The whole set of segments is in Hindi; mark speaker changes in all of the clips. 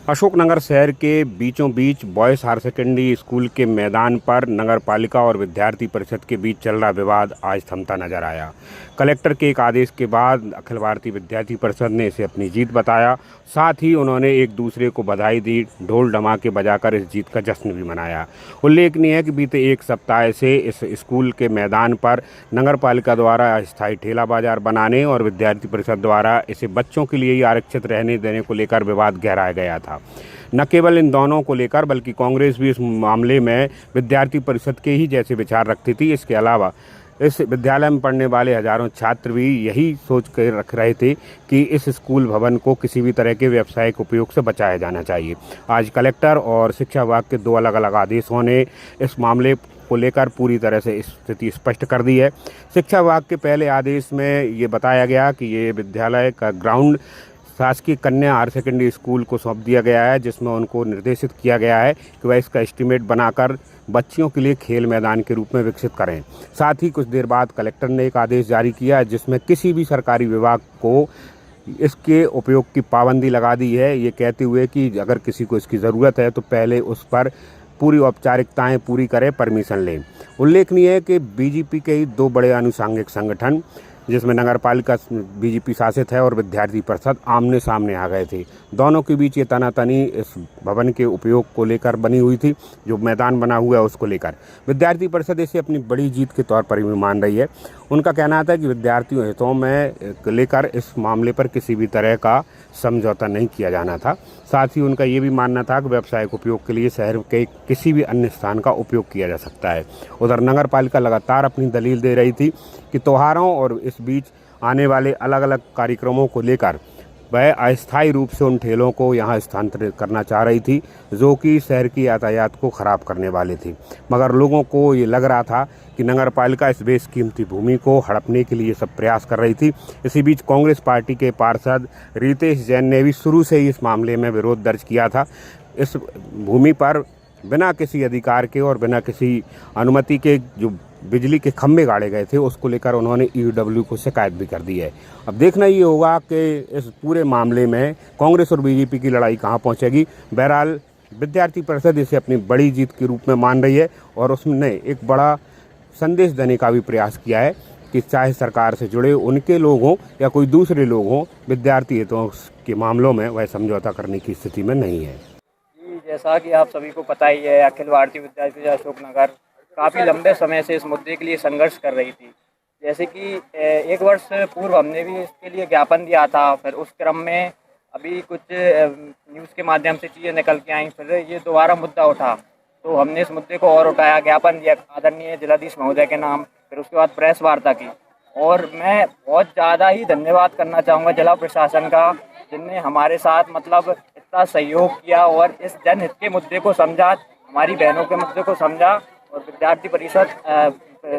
Speaker 1: अशोकनगर शहर के बीचों बीच बॉयज हायर सेकेंडरी स्कूल के मैदान पर नगर पालिका और विद्यार्थी परिषद के बीच चल रहा विवाद आज थमता नजर आया। कलेक्टर के एक आदेश के बाद अखिल भारतीय विद्यार्थी परिषद ने इसे अपनी जीत बताया। साथ ही उन्होंने एक दूसरे को बधाई दी, ढोल धमाके बजाकर इस जीत का जश्न भी मनाया। उल्लेखनीय है कि बीते एक सप्ताह से इस स्कूल के मैदान पर नगर पालिका द्वारा अस्थायी ठेला बाजार बनाने और विद्यार्थी परिषद द्वारा इसे बच्चों के लिए ही आरक्षित रहने देने को लेकर विवाद गहराया गया था। न केवल इन दोनों को लेकर बल्कि कांग्रेस भी इस मामले में विद्यार्थी परिषद के ही जैसे विचार रखती थी। इसके अलावा इस विद्यालय में पढ़ने वाले हजारों छात्र भी यही सोच कर रख रहे थे कि इस स्कूल भवन को किसी भी तरह के व्यावसायिक उपयोग से बचाया जाना चाहिए। आज कलेक्टर और शिक्षा विभाग के दो अलग अलग आदेशों ने इस मामले को लेकर पूरी तरह से स्थिति स्पष्ट कर दी है। शिक्षा विभाग के पहले आदेश में ये बताया गया कि ये विद्यालय का ग्राउंड शासकीय कन्या हायर सेकेंडरी स्कूल को सौंप दिया गया है, जिसमें उनको निर्देशित किया गया है कि वह इसका एस्टीमेट बनाकर बच्चियों के लिए खेल मैदान के रूप में विकसित करें। साथ ही कुछ देर बाद कलेक्टर ने एक आदेश जारी किया जिसमें किसी भी सरकारी विभाग को इसके उपयोग की पाबंदी लगा दी है, ये कहते हुए कि अगर किसी को इसकी ज़रूरत है तो पहले उस पर पूरी औपचारिकताएं पूरी करें, परमिशन लें। उल्लेखनीय है कि बीजेपी के ही दो बड़े आनुषंगिक संगठन जिसमें नगर पालिका बीजेपी शासित है और विद्यार्थी परिषद आमने सामने आ गए थे। दोनों के बीच ये तनातनी इस भवन के उपयोग को लेकर बनी हुई थी, जो मैदान बना हुआ है उसको लेकर। विद्यार्थी परिषद इसे अपनी बड़ी जीत के तौर पर भी मान रही है। उनका कहना था कि विद्यार्थियों हितों में लेकर इस मामले पर किसी भी तरह का समझौता नहीं किया जाना था। साथ ही उनका ये भी मानना था कि व्यावसायिक उपयोग के लिए शहर के किसी भी अन्य स्थान का उपयोग किया जा सकता है। उधर नगर पालिका लगातार अपनी दलील दे रही थी कि त्योहारों और इस बीच आने वाले अलग अलग कार्यक्रमों को लेकर वह अस्थायी रूप से उन ठेलों को यहाँ स्थानांतरित करना चाह रही थी, जो कि शहर की यातायात को ख़राब करने वाले थे। मगर लोगों को ये लग रहा था कि नगर पालिका इस बेशकीमती भूमि को हड़पने के लिए सब प्रयास कर रही थी। इसी बीच कांग्रेस पार्टी के पार्षद रितेश जैन ने भी शुरू से ही इस मामले में विरोध दर्ज किया था। इस भूमि पर बिना किसी अधिकार के और बिना किसी अनुमति के जो बिजली के खंभे गाड़े गए थे, उसको लेकर उन्होंने ईडब्ल्यू को शिकायत भी कर दी है। अब देखना ये होगा कि इस पूरे मामले में कांग्रेस और बीजेपी की लड़ाई कहां पहुंचेगी। बहरहाल विद्यार्थी परिषद इसे अपनी बड़ी जीत के रूप में मान रही है और उसने एक बड़ा संदेश देने का भी प्रयास किया है कि चाहे सरकार से जुड़े उनके लोग हों या कोई दूसरे लोग हों, विद्यार्थी हितों के मामलों में वह समझौता करने की स्थिति में नहीं है।
Speaker 2: जैसा कि आप सभी को पता ही है, अखिल भारतीय विद्यार्थी परिषद अशोकनगर काफ़ी लंबे समय से इस मुद्दे के लिए संघर्ष कर रही थी। जैसे कि एक वर्ष पूर्व हमने भी इसके लिए ज्ञापन दिया था, फिर उस क्रम में अभी कुछ न्यूज़ के माध्यम से चीज़ें निकल के आई, फिर ये दोबारा मुद्दा उठा तो हमने इस मुद्दे को और उठाया, ज्ञापन दिया आदरणीय जिलाधीश महोदय के नाम, फिर उसके बाद प्रेस वार्ता की। और मैं बहुत ज़्यादा ही धन्यवाद करना चाहूँगा जिला प्रशासन का, जिनने हमारे साथ मतलब इतना सहयोग किया और इस जनहित के मुद्दे को समझा, हमारी बहनों के मुद्दे को समझा। और विद्यार्थी परिषद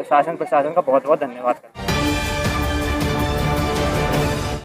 Speaker 2: शासन प्रशासन का बहुत बहुत धन्यवाद करता हूँ।